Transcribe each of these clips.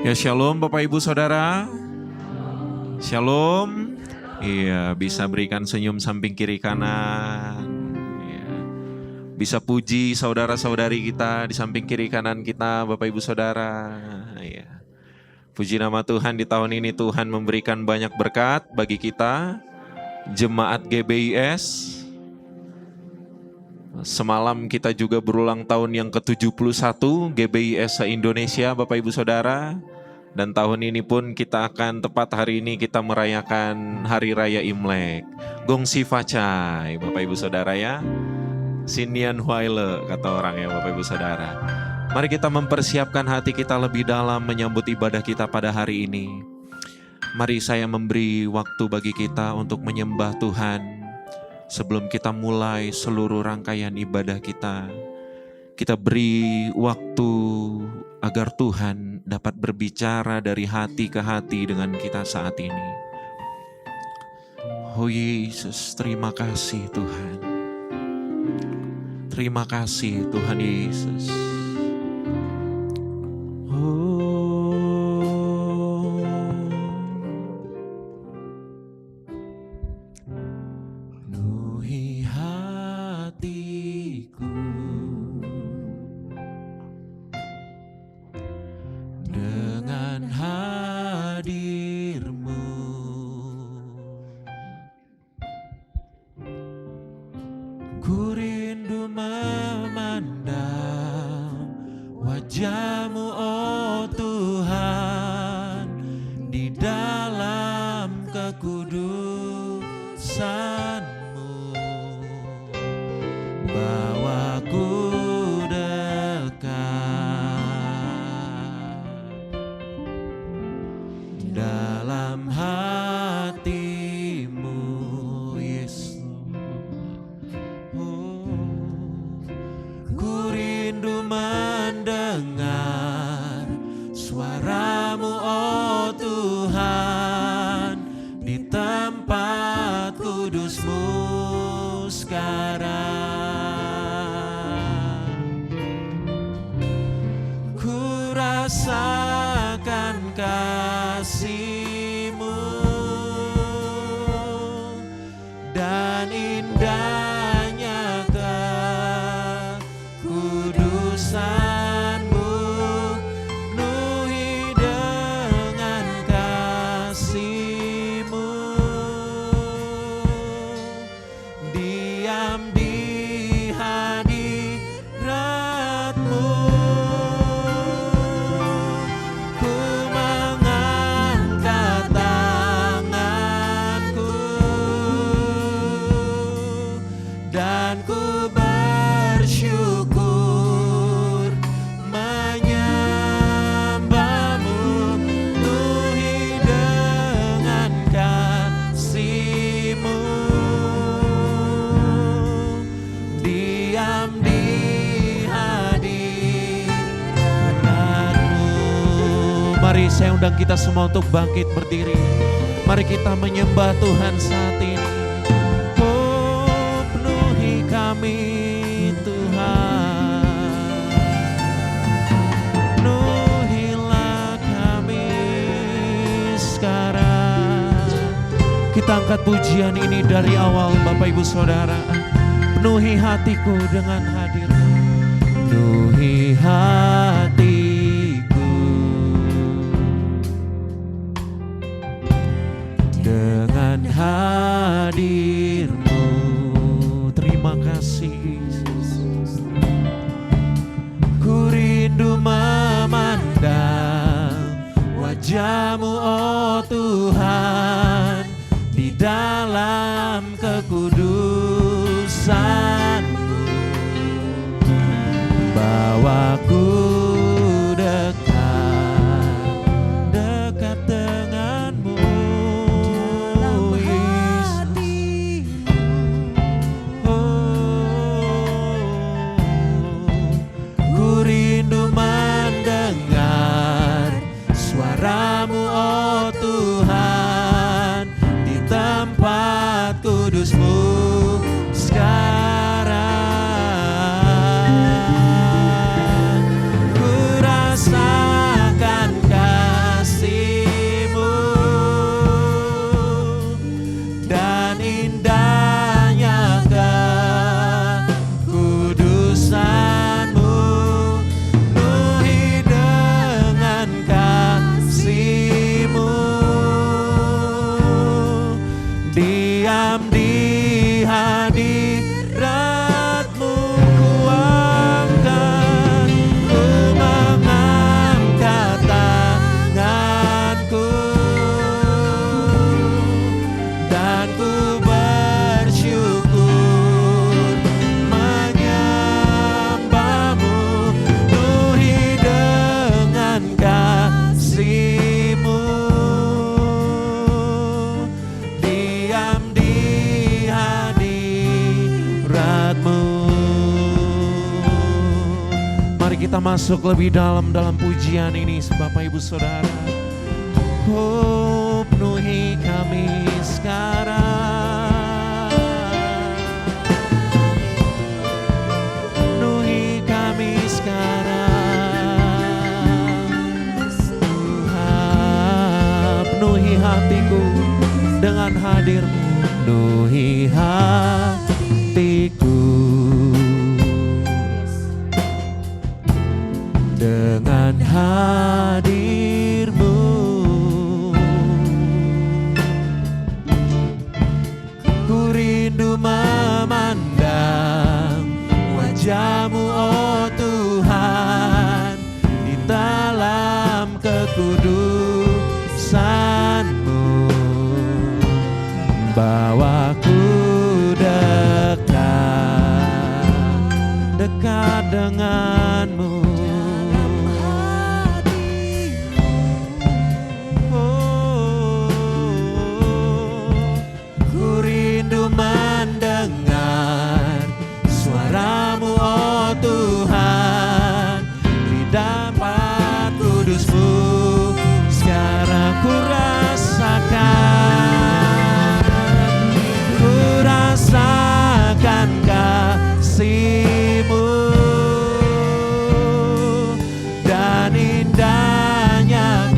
Ya shalom Bapak Ibu Saudara. Shalom. Iya, bisa berikan senyum samping kiri kanan. Iya. Bisa puji saudara-saudari kita di samping kiri kanan kita, Bapak Ibu Saudara. Iya. Puji nama Tuhan, di tahun ini Tuhan memberikan banyak berkat bagi kita, Jemaat GBIS. Semalam kita juga berulang tahun yang ke-71 GBIS se-Indonesia, Bapak Ibu Saudara. Dan tahun ini pun kita akan tepat hari ini kita merayakan Hari Raya Imlek. Gongsi Facai, Bapak Ibu Saudara ya. Sinian Huaile, kata orang ya Bapak Ibu Saudara. Mari kita mempersiapkan hati kita lebih dalam menyambut ibadah kita pada hari ini. Mari saya memberi waktu bagi kita untuk menyembah Tuhan. Sebelum kita mulai seluruh rangkaian ibadah kita beri waktu agar Tuhan dapat berbicara dari hati ke hati dengan kita saat ini. Oh Yesus, terima kasih Tuhan. Terima kasih Tuhan Yesus. Mari saya undang kita semua untuk bangkit berdiri. Mari kita menyembah Tuhan saat ini. Oh, penuhi kami Tuhan. Penuhilah kami sekarang. Kita angkat pujian ini dari awal Bapak Ibu Saudara. Penuhi hatiku dengan hadir-Mu. Penuhi hati dengan hadir-Mu. Terima kasih Yesus. Ku rindu memandang wajah-Mu oh Tuhan, di dalam kekudusan-Mu. Bawaku dekat denganmu. Suaramu oh Tuhan di tempat kita masuk lebih dalam pujian ini Bapak Ibu Saudara. Oh, penuhi kami sekarang, penuhi kami sekarang. Tuhan, penuhi hatiku dengan hadir-Mu, penuhi hatiku dengan hadir-Mu. Ku rindu memandang wajah-Mu, oh Tuhan, di dalam kekudusan-Mu. Bawaku dekat dengan-Mu. Mendengar suara-Mu, oh Tuhan, di dapat kudus-Mu. Sekarang ku rasakan kasih-Mu dan indahnya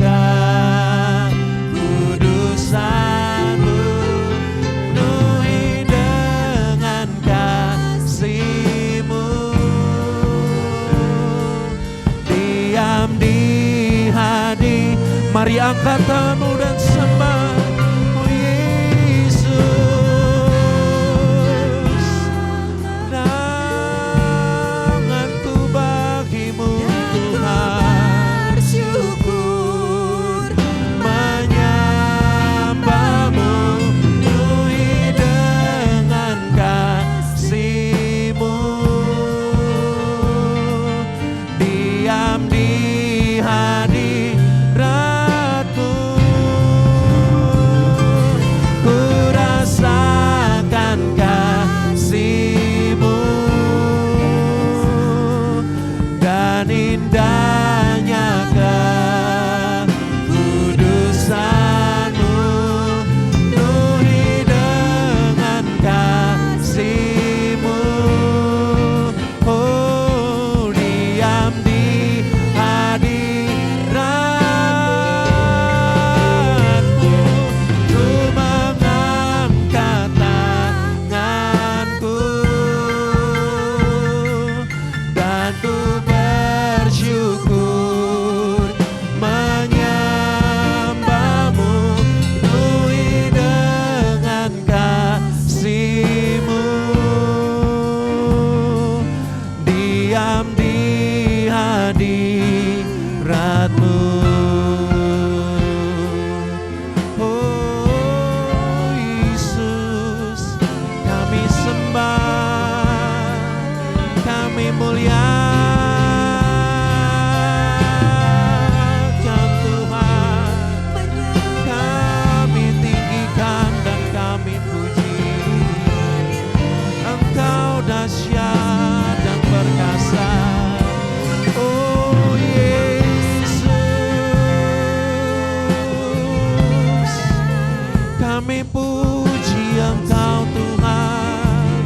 kekudusan-Mu. Mari angkat tanganmu dan sembah, oh Yesus. Tanganku bagi-Mu Tuhan, bersyukur menyembah-Mu, penuhi dengan kasih-Mu. Diam di hadirat indahnya kekudusan-Mu, penuhi dengan kasih-Mu. Oh, diam di hadirat-Mu, ku mengangkat tanganku dan ku bersyukur menyembah-Mu, penuhi dengan kasih-Mu. Diam di hadirat-Mu, oh Yesus, kami sembah, kami muliakan dahsyat dan perkasa, oh Yesus. Kami puji Engkau Tuhan,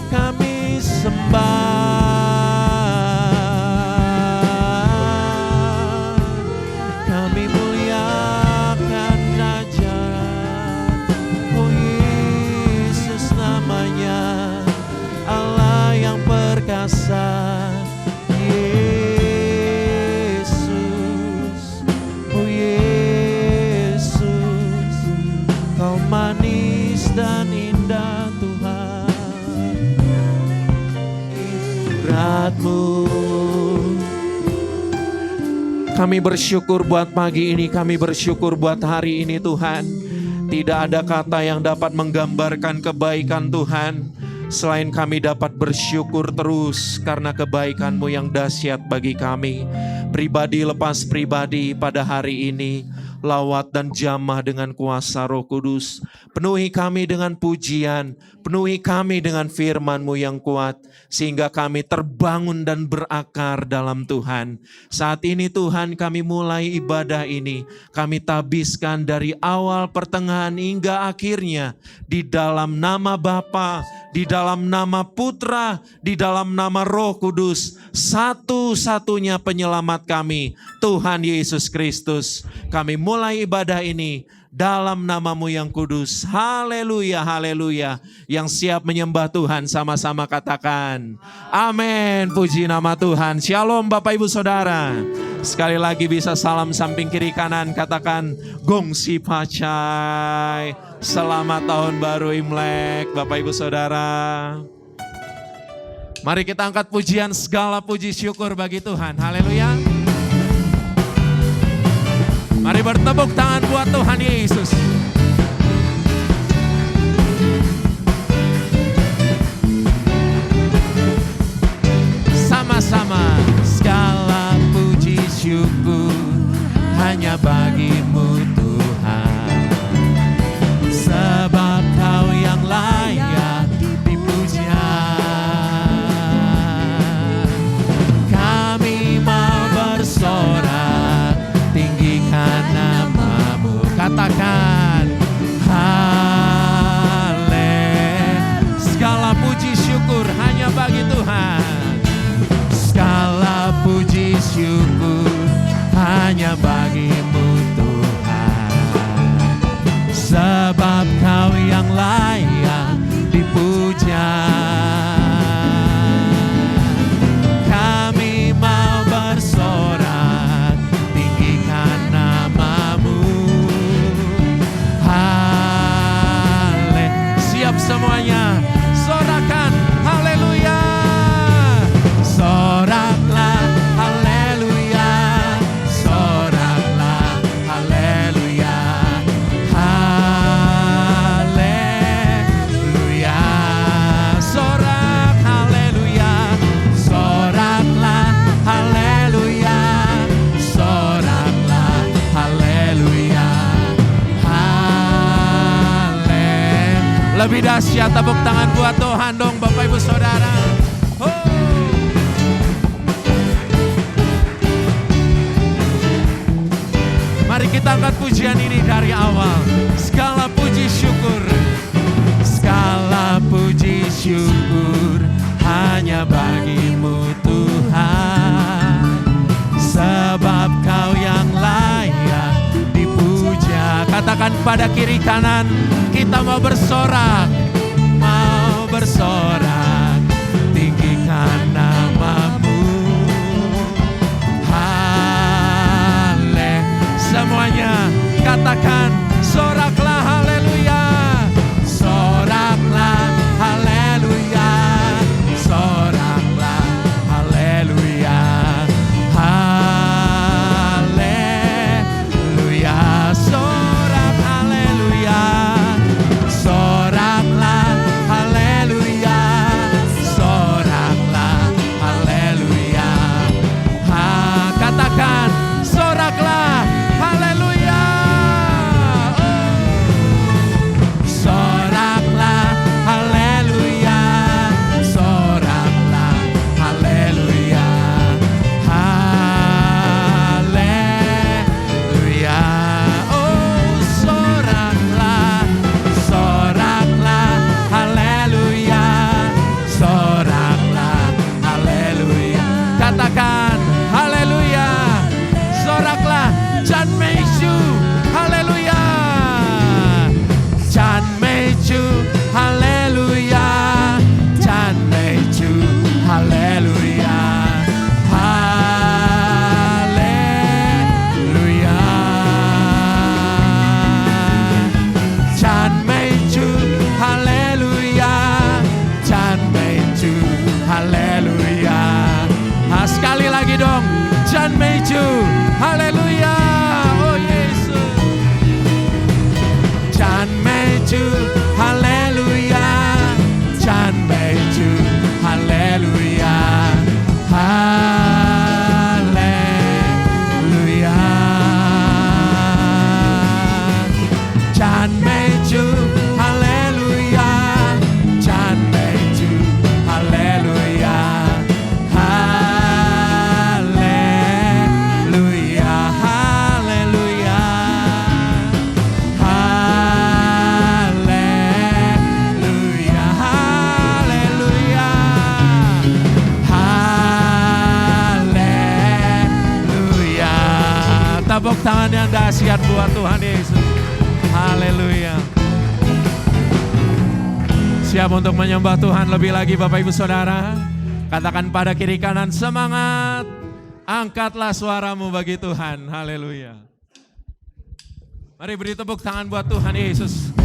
kami sembah, kami muliakan Raja, oh Yesus namanya, Allah yang perkasa. Yesus, oh Yesus, Kau manis dan indah Tuhan. Hadirat-Mu. Kami bersyukur buat pagi ini, kami bersyukur buat hari ini Tuhan. Tidak ada kata yang dapat menggambarkan kebaikan Tuhan selain kami dapat bersyukur terus karena kebaikan-Mu yang dahsyat bagi kami. Pribadi lepas pribadi pada hari ini, lawat dan jamah dengan kuasa Roh Kudus. Penuhi kami dengan pujian, penuhi kami dengan firman-Mu yang kuat, sehingga kami terbangun dan berakar dalam Tuhan. Saat ini Tuhan, kami mulai ibadah ini, kami tabiskan dari awal, pertengahan hingga akhirnya di dalam nama Bapa, di dalam nama Putra, di dalam nama Roh Kudus, satu-satunya penyelamat kami, Tuhan Yesus Kristus. Kami mulai ibadah ini dalam nama-Mu yang kudus. Haleluya, haleluya. Yang siap menyembah Tuhan sama-sama katakan amin. Puji nama Tuhan. Shalom Bapak Ibu Saudara. Sekali lagi bisa salam samping kiri kanan, katakan gongsi pacai. Selamat tahun baru Imlek Bapak Ibu Saudara. Mari kita angkat pujian, segala puji syukur bagi Tuhan. Haleluya. Mari bertepuk tangan buat Tuhan Yesus. Sama-sama. Segala puji syukur hanya bagi-Mu Tuhan. Sebab Kau yang layak dipuja. Kami mau bersorak, tinggikan nama-Mu. Katakan haleluya. Segala puji syukur hanya bagi Tuhan. Segala puji syukur hanya bagi-Mu Tuhan. Sebab Kau yang layak dipuja. Kami mau bersorak, tinggikan nama-Mu. Haleluya. Siap semuanya, sorakan haleluya. Soraklah haleluya, soraklah haleluya, haleluya. Sorak haleluya, soraklah haleluya, soraklah haleluya, haleluya. Lebih dahsyat tepuk tangan buat Tuhan dong Bapak Ibu Saudara. Mari kita angkat pujian ini dari awal. Segala puji syukur, segala puji syukur hanya bagi-Mu Tuhan. Sebab Kau yang layak dipuja. Katakan pada kiri kanan, kita mau bersorak, mau bersorak, tinggikan nama-Mu. Semuanya katakan soraklah haleluya, soraklah haleluya, soraklah haleluya, haleluya. Sorak haleluya, soraklah haleluya, soraklah tepuk tangan yang dahsyat buat Tuhan Yesus. Haleluya. Siap untuk menyembah Tuhan lebih lagi Bapak Ibu Saudara? Katakan pada kiri kanan, semangat. Angkatlah suaramu bagi Tuhan. Haleluya. Mari beri tepuk tangan buat Tuhan Yesus.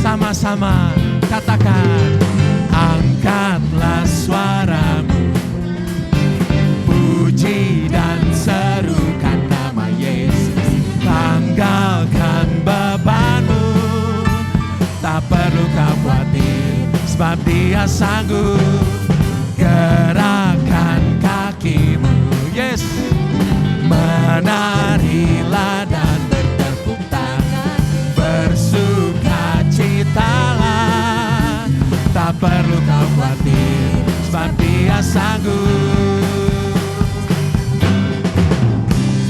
Sama-sama katakan, angkatlah suaramu, puji dan serukan nama Yesus. Tanggalkan bebanmu, tak perlu kau khawatir, sebab Dia sanggup. Gerakkan kakimu, yes, menarilah dan bertepuk tangan, bersukacitalah, tak perlu kau khawatir, sebab Dia sanggup.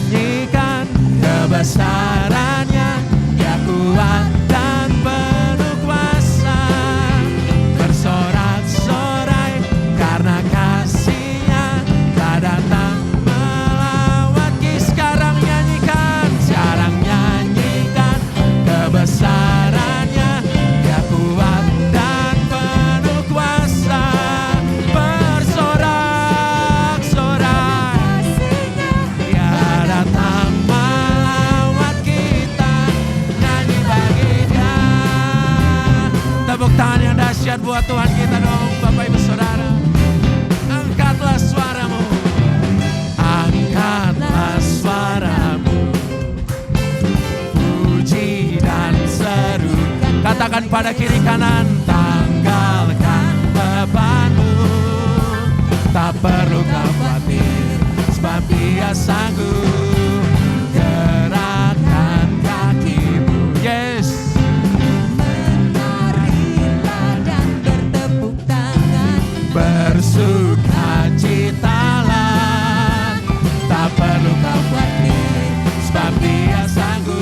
Nyanyikan kebesarannya, Dia kuat dan penuh kuasa, bersorak-sorai karena kasih-Nya telah datang melawat kita. Sekarang nyanyikan kebesarannya, Dia kuat dan penuh kuasa, bersorak-sorai Dia datang melawat kita. Nyanyi bagi Dia. Tepuk tangan yang dahsyat buat Tuhan kita dong Bapak Ibu Saudara. Angkatlah suaramu, angkatlah suaramu, puji dan seru. Katakan pada kiri kanan, tanggalkan bebanmu, tak perlu kau khawatir, sebab Dia sanggup. Gerakkan kakimu, yes, menarilah dan bertepuk tangan, bersukacitalah, tak perlu kau khawatir, sebab Dia sanggup.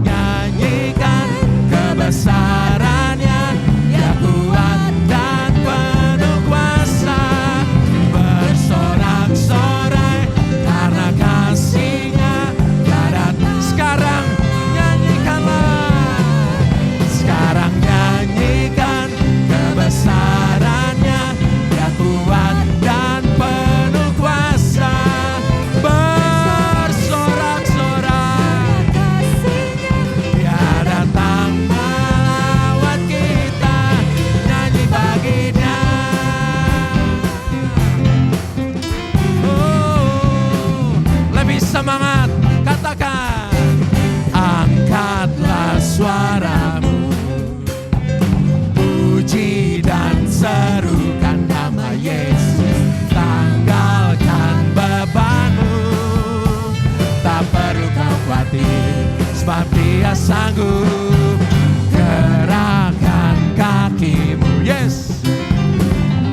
Nyanyikan kebesarannya, Dia kuat dan penuh kuasa, bersorak-sorai karena kasih-Nya telah datang. Sekarang nyanyikanlah, sekarang nyanyikan kebesarannya, Dia kuat dan penuh kuasa, bersorak-sorai kasih-Nya Dia datang melawat kita. Nyanyi bagi Dia. Oh, lebih semangat, katakan, angkatlah suaramu, puji dan serukan nama Yesus. Tanggalkan bebanmu, tak perlu kau khawatir, sebab Dia sanggup. Gerakkan kakimu, yes,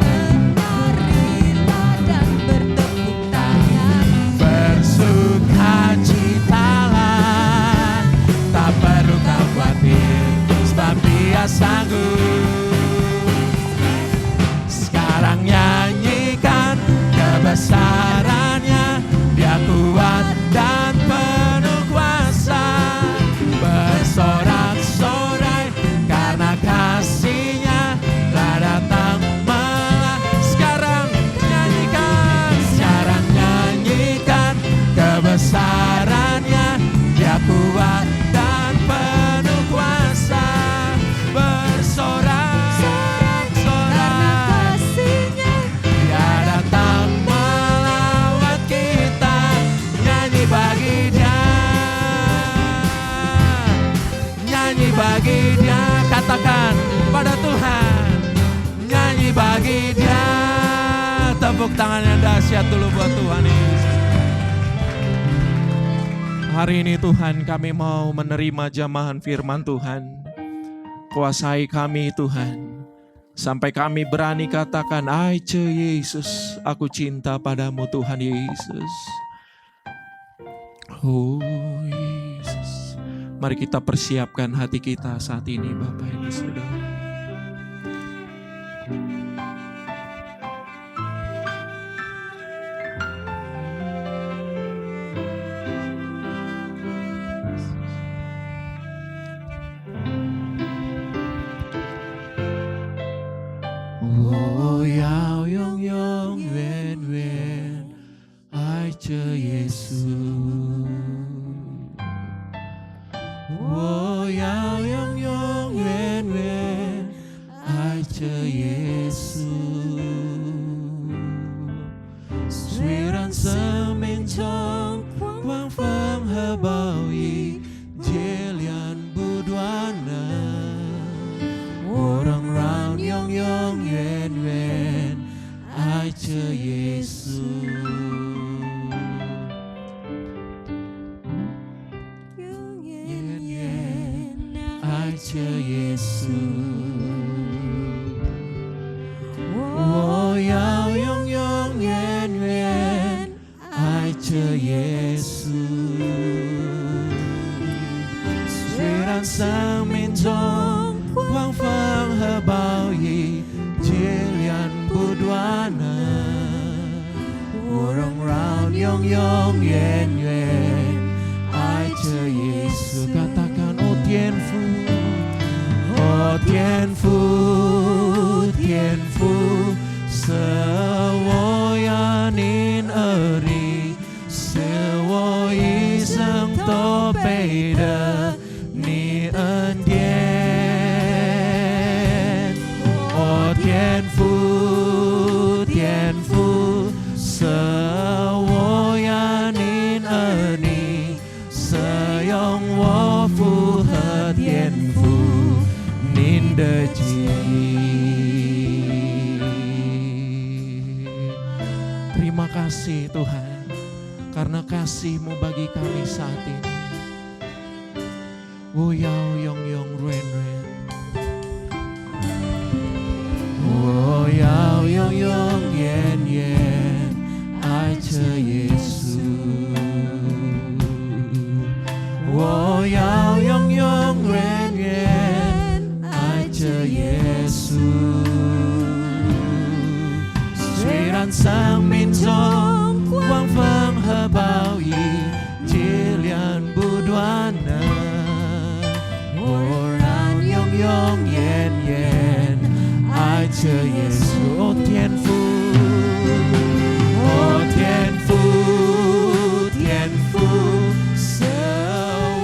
menarilah dan bertepuk tangan, bersukacitalah, tak perlu kau khawatir, sebab Dia sanggup. Sekarang nyanyikan kebesarannya, Dia kuat dan penuh kuasa, bersorak-sorai karena kasih-Nya telah datang sekarang nyanyikan kebesarannya, Dia kuat dan penuh kuasa, bersorak-sorai kasih-Nya Dia datang melawat kita. Nyanyi bagi Dia, nyanyi bagi Dia. Katakan pada Tuhan, nyanyi bagi Dia. Tepuk tangan yang dahsyat dulu buat Tuhan Yesus. Hari ini Tuhan, kami mau menerima jamahan firman Tuhan. Kuasai kami Tuhan, sampai kami berani katakan, Aice Yesus, aku cinta padamu Tuhan Yesus. Oh Yesus. Mari kita persiapkan hati kita saat ini Bapak Ibu Saudara. Oh Yao Yong Yong Wen Wen Ai Che Yesu. Oh Yao Yong Yong Wen Wen Ai Che Yesu. Tuy rằng生命中光风和暴雨接连不断的我仍然永永远远爱着耶稣。爱着耶稣，我要永永远远爱着耶稣。虽然生命中狂风和暴雨接连不断的，我仍然永永远远爱着耶稣。Katakan oh 天父。哦，天父，天父，是我呀您儿女，是我一生都背的你恩典。哦，天父，天父，是我呀您儿女，是用我符合天父。您的旨意. Terima kasih Tuhan, karena kasih-Mu bagi kami saat ini. Wo yao yong yong ren ren. Wo yao yong yong yen yen ai着耶稣. Wo yao yong yong ren yen着耶稣，虽然生命中狂风和暴雨接连不断的，我仍永永远远爱着耶稣。哦，天父，哦，天父，天父，是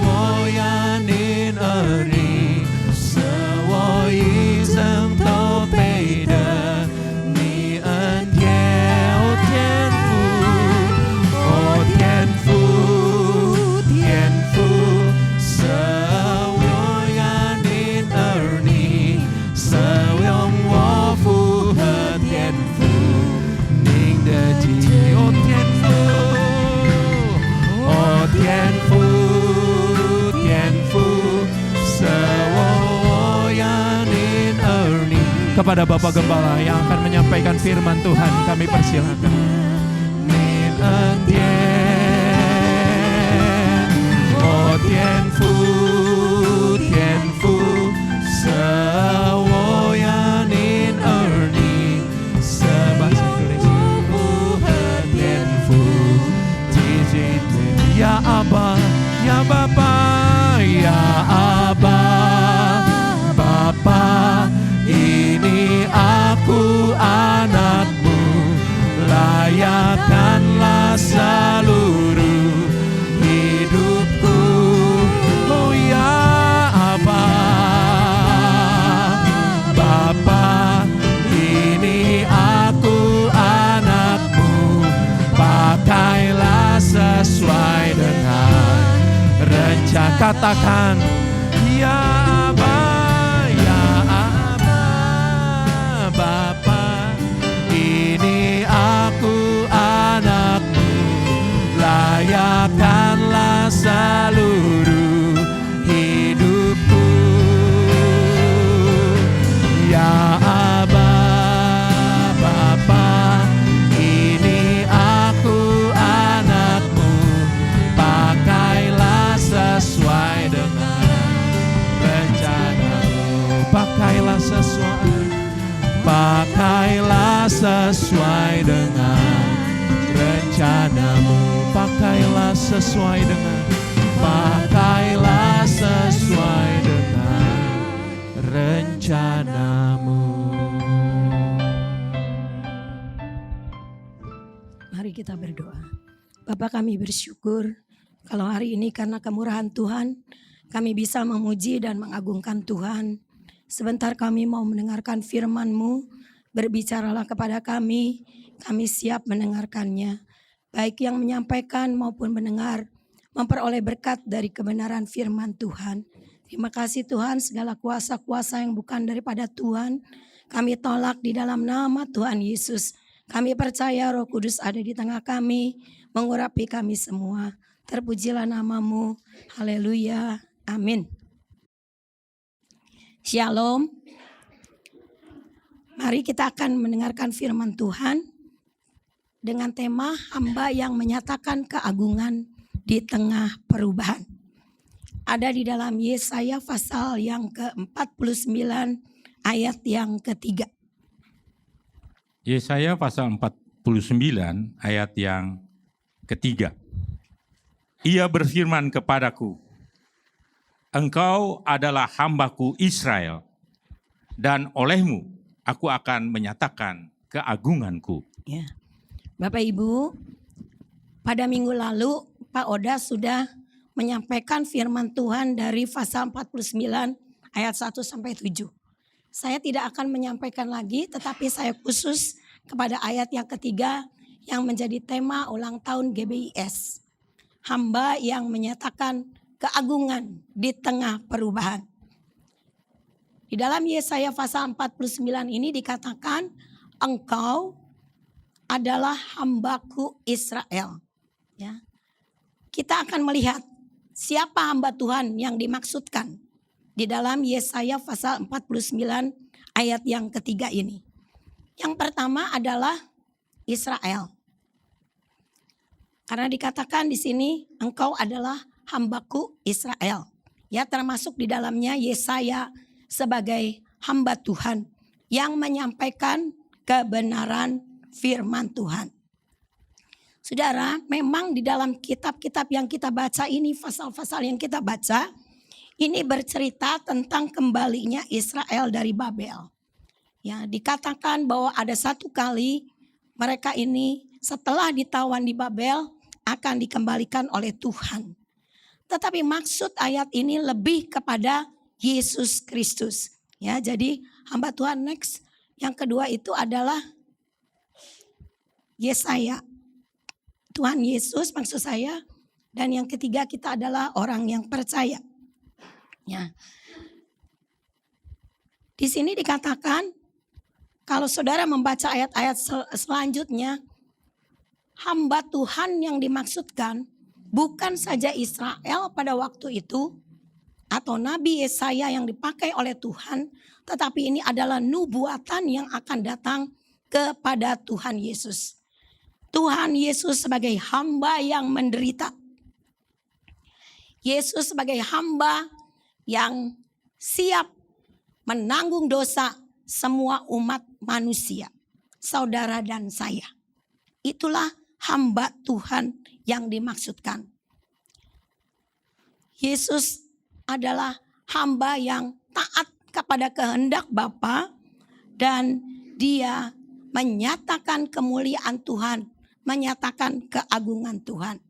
我呀您儿女。我一生都背的你恩典。哦，天父，哦，天父，天父，是我呀您儿女，是用我符合天父您的旨意。哦，天父，哦，天父，天父，是我kepada Bapak Gembala yang akan menyampaikan firman Tuhan, kami persilakan. Min entian, oh 天父，天父，是我呀您儿女，是bahasa Indonesia符合天父旨意。Ya Abba, ya Bapa, ya Abba, Bapa. Ini aku anakmu, layakkanlah seluruh hidupku. Oh ya Abba, Bapa, ini aku anakmu, pakailah sesuai dengan rencana. Katakan ya Abba, ya Bapa, ini aku anakmu, layakkanlah seluruh hidupku. Ya Abba, Bapa, ini aku anakmu, pakailah sesuai dengan rencanamu. Pakailah sesuai dengan, pakailah sesuai dengan rencanamu. Mari kita berdoa. Bapa, kami bersyukur kalau hari ini karena kemurahan Tuhan kami bisa memuji dan mengagungkan Tuhan. Sebentar kami mau mendengarkan firman-Mu. Berbicaralah kepada kami siap mendengarkannya. Baik yang menyampaikan maupun mendengar memperoleh berkat dari kebenaran firman Tuhan. Terima kasih Tuhan, segala kuasa-kuasa yang bukan daripada Tuhan kami tolak di dalam nama Tuhan Yesus. Kami percaya Roh Kudus ada di tengah kami, mengurapi kami semua. Terpujilah nama-Mu. Haleluya. Amin. Shalom. Mari kita akan mendengarkan firman Tuhan dengan tema hamba yang menyatakan keagungan di tengah perubahan. Ada di dalam Yesaya pasal yang ke-49 ayat yang ketiga. Yesaya pasal 49 ayat yang ketiga. Ia berfirman kepadaku, Engkau adalah hambaku Israel, dan olehmu aku akan menyatakan keagunganku. Ya. Bapak Ibu, pada minggu lalu Pak Oda sudah menyampaikan firman Tuhan dari pasal 49 ayat 1 sampai 7. Saya tidak akan menyampaikan lagi, tetapi saya khusus kepada ayat yang ketiga yang menjadi tema ulang tahun GBIS. Hamba yang menyatakan keagungan di tengah perubahan. Di dalam Yesaya pasal 49 ini dikatakan, Engkau adalah hambaku Israel. Ya. Kita akan melihat siapa hamba Tuhan yang dimaksudkan di dalam Yesaya pasal 49 ayat yang ketiga ini. Yang pertama adalah Israel. Karena dikatakan di sini engkau adalah hambaku Israel. Ya, termasuk di dalamnya Yesaya sebagai hamba Tuhan yang menyampaikan kebenaran firman Tuhan. Saudara, memang di dalam kitab-kitab yang kita baca ini, pasal-pasal yang kita baca, ini bercerita tentang kembalinya Israel dari Babel. Ya, dikatakan bahwa ada satu kali mereka ini setelah ditawan di Babel akan dikembalikan oleh Tuhan. Tetapi maksud ayat ini lebih kepada Yesus Kristus. Ya, jadi hamba Tuhan next. Yang kedua itu adalah Yesaya. Tuhan Yesus maksud saya. Dan yang ketiga kita adalah orang yang percaya. Ya. Di sini dikatakan kalau saudara membaca ayat-ayat selanjutnya, hamba Tuhan yang dimaksudkan bukan saja Israel pada waktu itu atau Nabi Yesaya yang dipakai oleh Tuhan, tetapi ini adalah nubuatan yang akan datang kepada Tuhan Yesus. Tuhan Yesus sebagai hamba yang menderita. Yesus sebagai hamba yang siap menanggung dosa semua umat manusia, saudara dan saya. Itulah hamba Tuhan yang dimaksudkan. Yesus adalah hamba yang taat kepada kehendak Bapa dan dia menyatakan kemuliaan Tuhan, menyatakan keagungan Tuhan.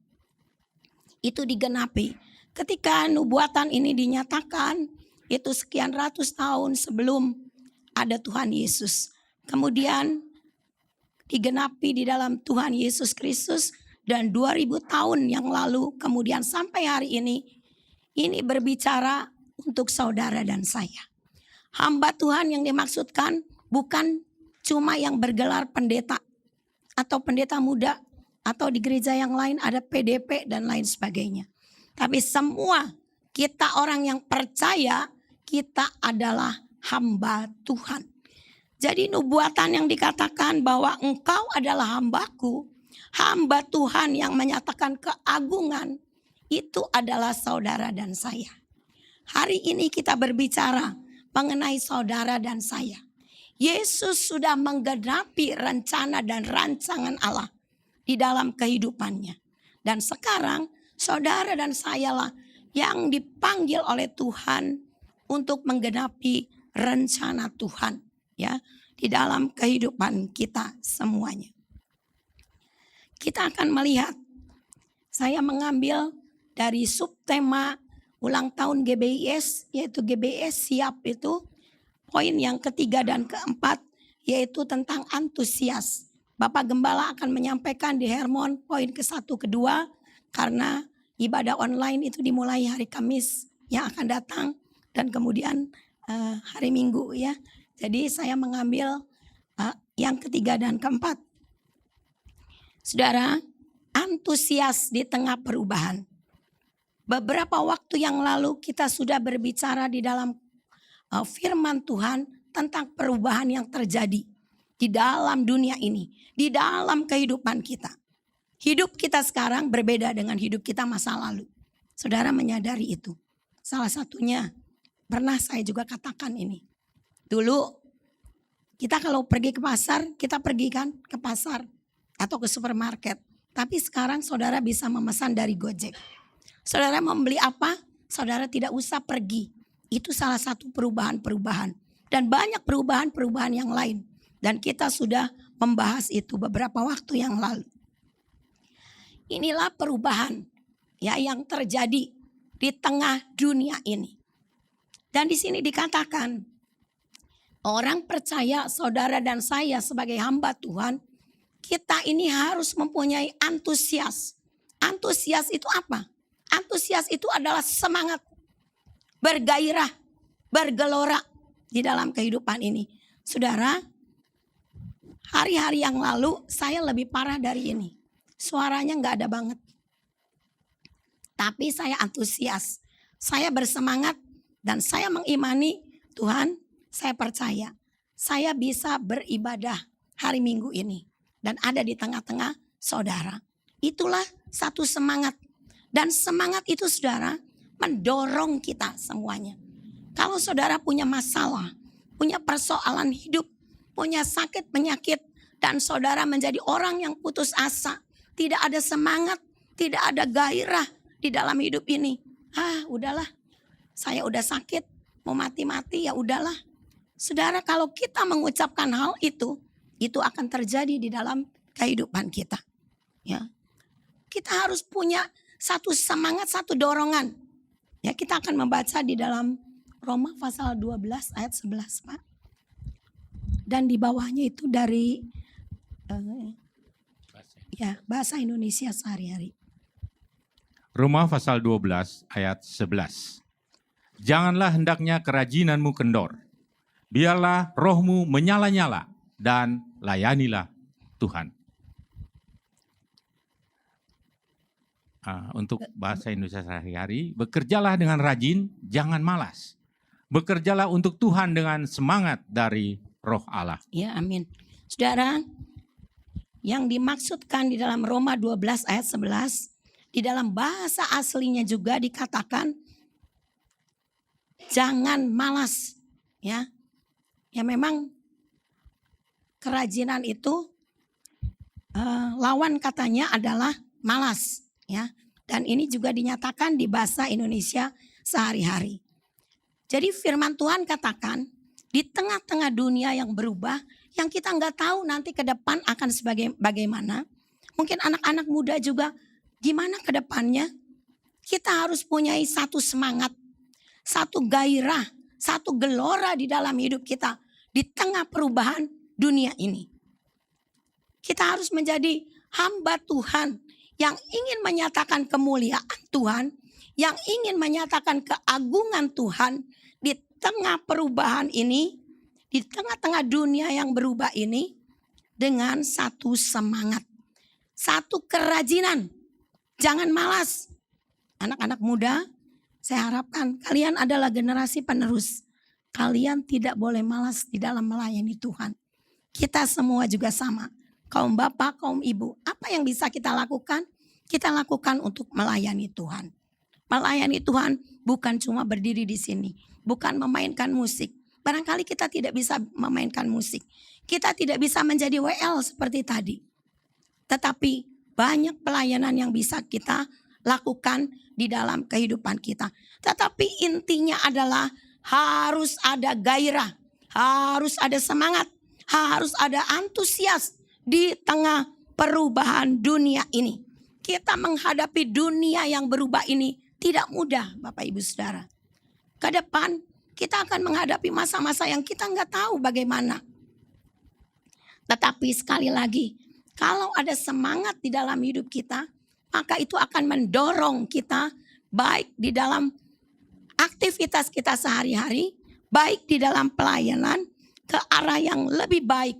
Itu digenapi. Ketika nubuatan ini dinyatakan, itu sekian ratus tahun sebelum ada Tuhan Yesus. Kemudian digenapi di dalam Tuhan Yesus Kristus dan 2000 tahun yang lalu kemudian sampai hari ini berbicara untuk saudara dan saya. Hamba Tuhan yang dimaksudkan bukan cuma yang bergelar pendeta atau pendeta muda atau di gereja yang lain ada PDP dan lain sebagainya. Tapi semua kita orang yang percaya kita adalah hamba Tuhan. Jadi nubuatan yang dikatakan bahwa engkau adalah hambaku, hamba Tuhan yang menyatakan keagungan, itu adalah saudara dan saya. Hari ini kita berbicara mengenai saudara dan saya. Yesus sudah menggenapi rencana dan rancangan Allah di dalam kehidupannya. Dan sekarang saudara dan sayalah yang dipanggil oleh Tuhan untuk menggenapi rencana Tuhan ya di dalam kehidupan kita semuanya. Kita akan melihat, saya mengambil dari subtema ulang tahun GBIS, yaitu GBIS siap itu. Poin yang ketiga dan keempat yaitu tentang antusias. Bapak Gembala akan menyampaikan di Hermon poin ke-1, kedua, karena ibadah online itu dimulai hari Kamis yang akan datang dan kemudian hari Minggu ya. Jadi saya mengambil yang ketiga dan keempat. Saudara, antusias di tengah perubahan. Beberapa waktu yang lalu kita sudah berbicara di dalam firman Tuhan tentang perubahan yang terjadi di dalam dunia ini, di dalam kehidupan kita. Hidup kita sekarang berbeda dengan hidup kita masa lalu. Saudara menyadari itu. Salah satunya pernah saya juga katakan ini. Dulu kita kalau pergi ke pasar, kita pergi kan ke pasar atau ke supermarket. Tapi sekarang saudara bisa memesan dari Gojek. Saudara membeli apa? Saudara tidak usah pergi. Itu salah satu perubahan-perubahan. Dan banyak perubahan-perubahan yang lain. Dan kita sudah membahas itu beberapa waktu yang lalu. Inilah perubahan ya yang terjadi di tengah dunia ini. Dan di sini dikatakan, orang percaya saudara dan saya sebagai hamba Tuhan, kita ini harus mempunyai antusias. Antusias itu apa? Antusias itu adalah semangat, bergairah, bergelora di dalam kehidupan ini. Saudara, hari-hari yang lalu saya lebih parah dari ini. Suaranya gak ada banget. Tapi saya antusias, saya bersemangat dan saya mengimani Tuhan, saya percaya saya bisa beribadah hari Minggu ini. Dan ada di tengah-tengah saudara. Itulah satu semangat. Dan semangat itu saudara mendorong kita semuanya. Kalau saudara punya masalah, punya persoalan hidup, punya sakit penyakit, dan saudara menjadi orang yang putus asa, tidak ada semangat, tidak ada gairah di dalam hidup ini. Udahlah, saya udah sakit, mau mati-mati ya udahlah. Saudara, kalau kita mengucapkan hal itu akan terjadi di dalam kehidupan kita. Ya, kita harus punya satu semangat, satu dorongan. Ya, kita akan membaca di dalam Roma pasal 12 ayat 11, Pak. Dan di bawahnya itu dari bahasa Indonesia sehari-hari. Roma pasal 12 ayat 11. Janganlah hendaknya kerajinanmu kendor. Biarlah rohmu menyala-nyala dan layanilah Tuhan. Untuk bahasa Indonesia sehari-hari, bekerjalah dengan rajin, jangan malas. Bekerjalah untuk Tuhan dengan semangat dari Roh Allah. Ya, amin. Saudara, yang dimaksudkan di dalam Roma 12 ayat 11, di dalam bahasa aslinya juga dikatakan jangan malas, ya. Ya memang kerajinan itu lawan katanya adalah malas. Ya, dan ini juga dinyatakan di bahasa Indonesia sehari-hari. Jadi firman Tuhan katakan di tengah-tengah dunia yang berubah, yang kita nggak tahu nanti ke depan akan bagaimana. Mungkin anak-anak muda juga gimana ke depannya. Kita harus punyai satu semangat, satu gairah, satu gelora di dalam hidup kita di tengah perubahan dunia ini. Kita harus menjadi hamba Tuhan yang ingin menyatakan kemuliaan Tuhan, yang ingin menyatakan keagungan Tuhan di tengah perubahan ini, di tengah-tengah dunia yang berubah ini, dengan satu semangat, satu kerajinan. Jangan malas. Anak-anak muda, saya harapkan kalian adalah generasi penerus. Kalian tidak boleh malas di dalam melayani Tuhan. Kita semua juga sama. Kaum bapak, kaum ibu, apa yang bisa kita lakukan? Kita lakukan untuk melayani Tuhan. Melayani Tuhan bukan cuma berdiri di sini, bukan memainkan musik, Barangkali kita tidak bisa memainkan musik. Kita tidak bisa menjadi WL seperti tadi. Tetapi banyak pelayanan yang bisa kita lakukan di dalam kehidupan kita. Tetapi intinya adalah harus ada gairah, harus ada semangat, harus ada antusias di tengah perubahan dunia ini. Kita menghadapi dunia yang berubah ini tidak mudah, Bapak Ibu Saudara. Ke depan kita akan menghadapi masa-masa yang kita nggak tahu bagaimana. Tetapi sekali lagi, kalau ada semangat di dalam hidup kita, maka itu akan mendorong kita baik di dalam aktivitas kita sehari-hari, baik di dalam pelayanan ke arah yang lebih baik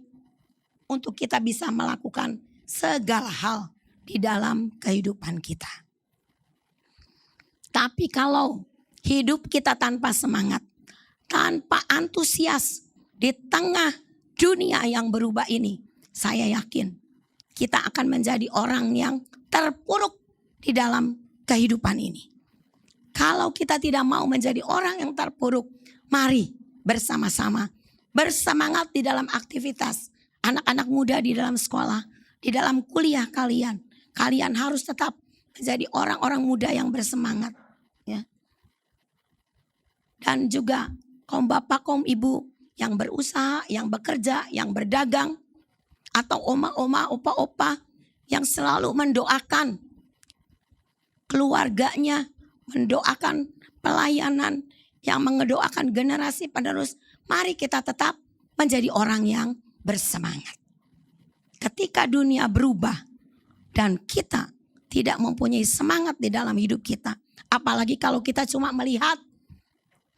untuk kita bisa melakukan segala hal di dalam kehidupan kita. Tapi kalau hidup kita tanpa semangat, tanpa antusias di tengah dunia yang berubah ini, saya yakin kita akan menjadi orang yang terpuruk di dalam kehidupan ini. Kalau kita tidak mau menjadi orang yang terpuruk, mari bersama-sama bersemangat di dalam aktivitas. Anak-anak muda di dalam sekolah, di dalam kuliah kalian. Kalian harus tetap menjadi orang-orang muda yang bersemangat. Ya. Dan juga kaum bapak, kaum ibu yang berusaha, yang bekerja, yang berdagang. Atau oma-oma, opa-opa yang selalu mendoakan keluarganya, mendoakan pelayanan, yang mengedoakan generasi penerus. Mari kita tetap menjadi orang yang bersemangat. Ketika dunia berubah dan kita tidak mempunyai semangat di dalam hidup kita, apalagi kalau kita cuma melihat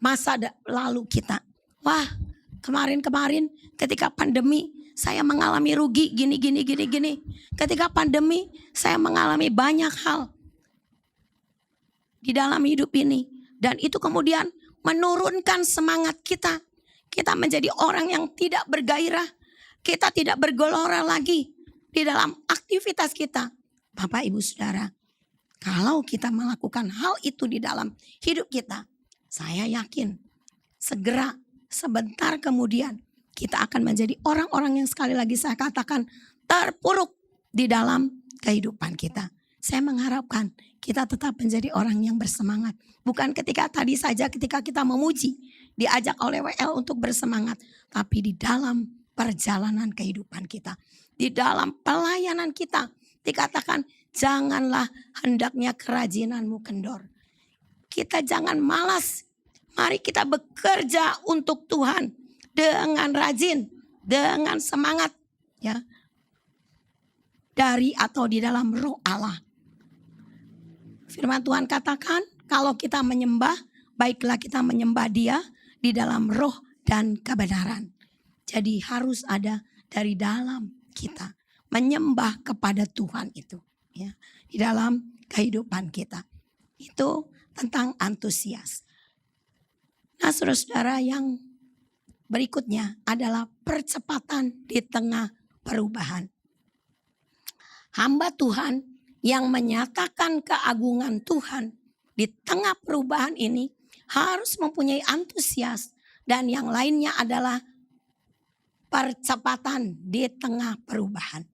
masa lalu kita. Wah, kemarin-kemarin ketika pandemi saya mengalami rugi gini. Ketika pandemi saya mengalami banyak hal di dalam hidup ini. Dan itu kemudian menurunkan semangat kita. Kita menjadi orang yang tidak bergairah. Kita tidak bergelora lagi di dalam aktivitas kita. Bapak Ibu Saudara, kalau kita melakukan hal itu di dalam hidup kita, saya yakin segera sebentar kemudian kita akan menjadi orang-orang yang sekali lagi saya katakan terpuruk di dalam kehidupan kita. Saya mengharapkan kita tetap menjadi orang yang bersemangat. Bukan ketika tadi saja ketika kita memuji, diajak oleh WL untuk bersemangat. Tapi di dalam perjalanan kehidupan kita. Di dalam pelayanan kita. Dikatakan janganlah hendaknya kerajinanmu kendor. Kita jangan malas. Mari kita bekerja untuk Tuhan. Dengan rajin, dengan semangat, ya, dari atau di dalam roh Allah. Firman Tuhan katakan, kalau kita menyembah, baiklah kita menyembah Dia di dalam roh dan kebenaran. Jadi harus ada dari dalam kita menyembah kepada Tuhan itu, ya, di dalam kehidupan kita. Itu tentang antusias. Nah, saudara-saudara, yang berikutnya adalah percepatan di tengah perubahan. Hamba Tuhan yang menyatakan keagungan Tuhan di tengah perubahan ini harus mempunyai antusias. Dan yang lainnya adalah percepatan di tengah perubahan.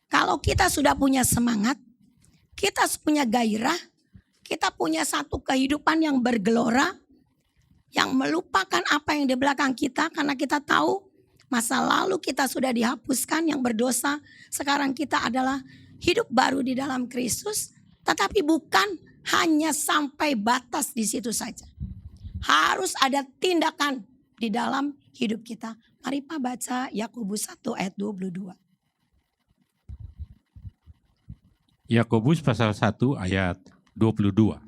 Kalau kita sudah punya semangat, kita punya gairah, kita punya satu kehidupan yang bergelora, yang melupakan apa yang di belakang kita karena kita tahu masa lalu kita sudah dihapuskan yang berdosa. Sekarang kita adalah hidup baru di dalam Kristus. Tetapi bukan hanya sampai batas di situ saja. Harus ada tindakan di dalam hidup kita. Mari Pak baca Yakobus 1 ayat 22. Yakobus pasal 1 ayat 22.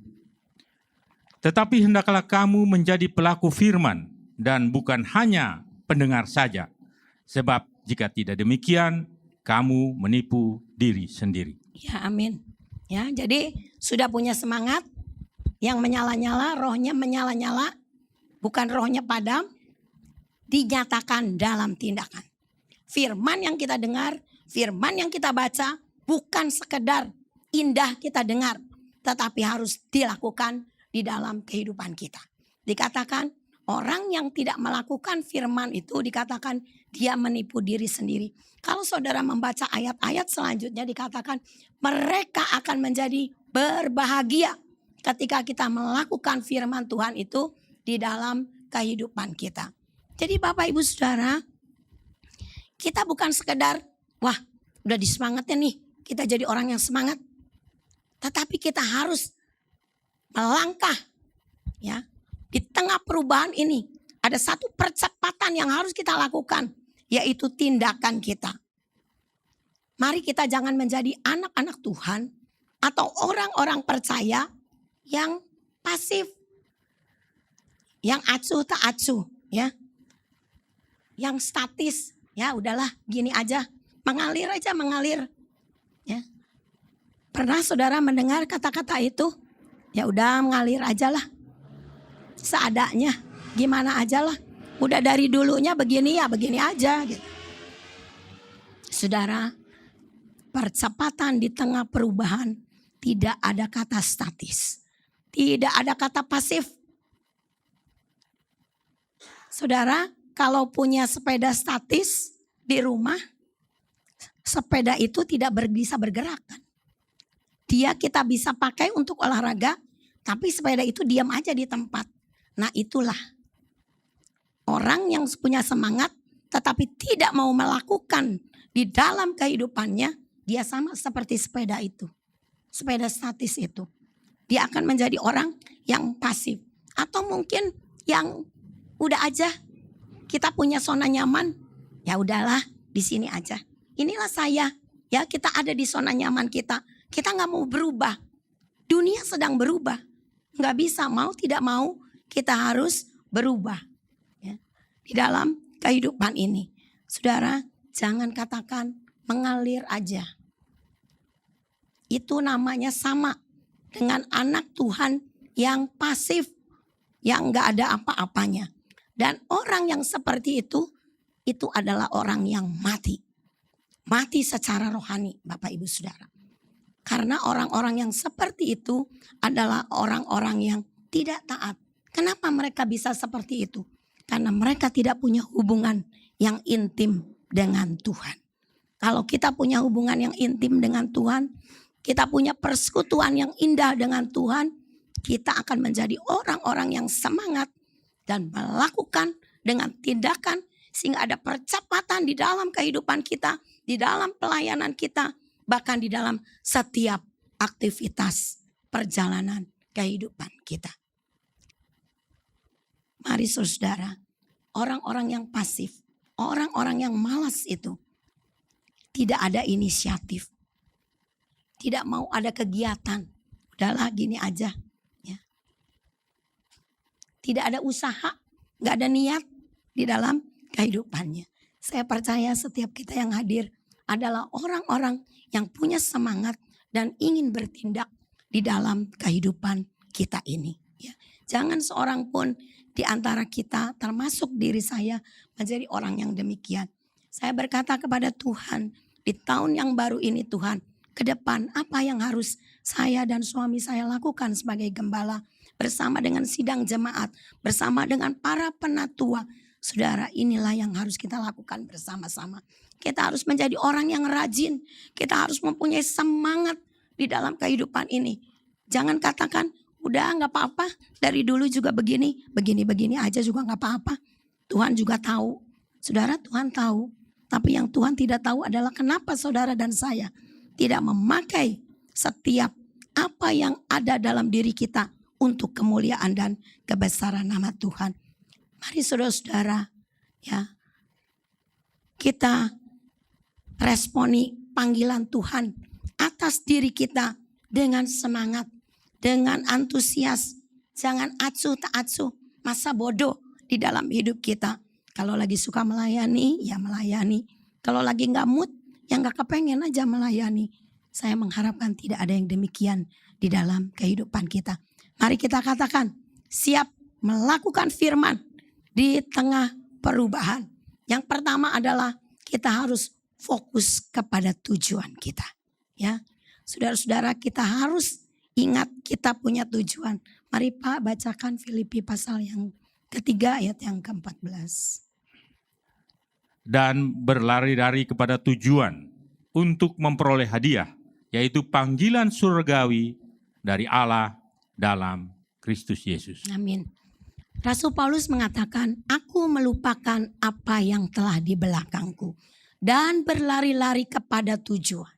Tetapi hendaklah kamu menjadi pelaku firman dan bukan hanya pendengar saja. Sebab jika tidak demikian, kamu menipu diri sendiri. Ya, amin. Ya, jadi sudah punya semangat yang menyala-nyala, rohnya menyala-nyala, bukan rohnya padam, dinyatakan dalam tindakan. Firman yang kita dengar, firman yang kita baca, bukan sekedar indah kita dengar, tetapi harus dilakukan di dalam kehidupan kita. Dikatakan Orang yang tidak melakukan firman itu dikatakan dia menipu diri sendiri. Kalau saudara membaca ayat-ayat selanjutnya dikatakan mereka akan menjadi berbahagia ketika kita melakukan firman Tuhan itu di dalam kehidupan kita. Jadi Bapak Ibu Saudara, kita bukan sekedar wah udah disemangatin nih, kita jadi orang yang semangat. Tetapi kita harus melangkah ya. Di tengah perubahan ini ada satu percepatan yang harus kita lakukan, yaitu tindakan kita. Mari kita jangan menjadi anak-anak Tuhan atau orang-orang percaya yang pasif, yang acuh tak acuh, ya, yang statis, ya udahlah gini aja, mengalir aja mengalir, ya. Pernah saudara mendengar kata-kata itu? Ya udah mengalir aja lah. Seadanya, gimana aja lah. Udah dari dulunya begini ya begini aja gitu. Saudara, percepatan di tengah perubahan tidak ada kata statis. Tidak ada kata pasif. Saudara, kalau punya sepeda statis di rumah, sepeda itu tidak bisa bergerak kan. Dia kita bisa pakai untuk olahraga, tapi sepeda itu diam aja di tempat. Nah itulah orang yang punya semangat tetapi tidak mau melakukan di dalam kehidupannya, dia sama seperti sepeda itu. Sepeda statis itu. Dia akan menjadi orang yang pasif. Atau mungkin yang udah aja kita punya zona nyaman, ya udahlah di sini aja. Inilah saya, ya kita ada di zona nyaman kita. Kita nggak mau berubah. Dunia sedang berubah. Nggak bisa, mau tidak mau kita harus berubah ya, di dalam kehidupan ini. Saudara, jangan katakan mengalir aja. Itu namanya sama dengan anak Tuhan yang pasif, yang nggak ada apa-apanya. Dan orang yang seperti itu adalah orang yang mati. Mati secara rohani, Bapak Ibu Saudara. Karena orang-orang yang seperti itu adalah orang-orang yang tidak taat. Kenapa mereka bisa seperti itu? Karena mereka tidak punya hubungan yang intim dengan Tuhan. Kalau kita punya hubungan yang intim dengan Tuhan, kita punya persekutuan yang indah dengan Tuhan, kita akan menjadi orang-orang yang semangat dan melakukan dengan tindakan sehingga ada percepatan di dalam kehidupan kita, di dalam pelayanan kita, bahkan di dalam setiap aktivitas perjalanan kehidupan kita. Mari saudara, orang-orang yang pasif, orang-orang yang malas itu tidak ada inisiatif. Tidak mau ada kegiatan. Udahlah gini aja. Ya. Tidak ada usaha, gak ada niat di dalam kehidupannya. Saya percaya setiap kita yang hadir adalah orang-orang yang punya semangat dan ingin bertindak di dalam kehidupan kita ini. Ya. Jangan seorang pun di antara kita termasuk diri saya menjadi orang yang demikian. Saya berkata kepada Tuhan, di tahun yang baru ini Tuhan, ke depan apa yang harus saya dan suami saya lakukan sebagai gembala bersama dengan sidang jemaat, bersama dengan para penatua. Saudara, inilah yang harus kita lakukan bersama-sama. Kita harus menjadi orang yang rajin. Kita harus mempunyai semangat di dalam kehidupan ini. Jangan katakan, udah gak apa-apa, dari dulu juga begini aja juga gak apa-apa. Tuhan juga tahu. Saudara, Tuhan tahu. Tapi yang Tuhan tidak tahu adalah kenapa saudara dan saya tidak memakai setiap apa yang ada dalam diri kita untuk kemuliaan dan kebesaran nama Tuhan. Mari saudara-saudara, ya, kita responi panggilan Tuhan atas diri kita dengan semangat, dengan antusias. Jangan acuh tak acuh, masa bodoh di dalam hidup kita. Kalau lagi suka melayani, ya melayani. Kalau lagi gak mood, ya gak kepengen aja melayani. Saya mengharapkan tidak ada yang demikian di dalam kehidupan kita. Mari kita katakan, siap melakukan firman di tengah perubahan. Yang pertama adalah kita harus fokus kepada tujuan kita. Ya, saudara-saudara, kita harus ingat kita punya tujuan. Mari Pak bacakan Filipi pasal yang ketiga ayat yang ke-14. Dan berlari-lari kepada tujuan untuk memperoleh hadiah, yaitu panggilan surgawi dari Allah dalam Kristus Yesus. Amin. Rasul Paulus mengatakan, aku melupakan apa yang telah di belakangku dan berlari-lari kepada tujuan.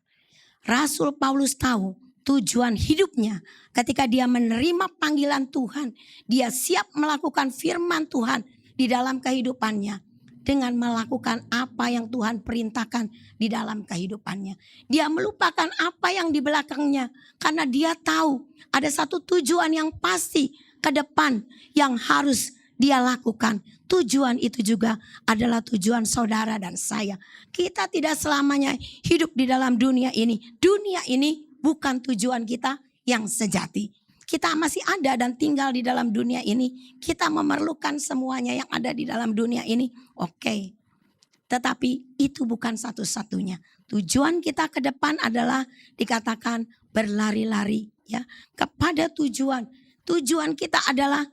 Rasul Paulus tahu tujuan hidupnya ketika dia menerima panggilan Tuhan. Dia siap melakukan firman Tuhan di dalam kehidupannya dengan melakukan apa yang Tuhan perintahkan di dalam kehidupannya. Dia melupakan apa yang di belakangnya karena dia tahu ada satu tujuan yang pasti ke depan yang harus dia lakukan. Tujuan itu juga adalah tujuan saudara dan saya. Kita tidak selamanya hidup di dalam dunia ini. Dunia ini bukan tujuan kita yang sejati. Kita masih ada dan tinggal di dalam dunia ini. Kita memerlukan semuanya yang ada di dalam dunia ini. Oke. Tetapi itu bukan satu-satunya. Tujuan kita ke depan adalah dikatakan berlari-lari ya kepada tujuan. Tujuan kita adalah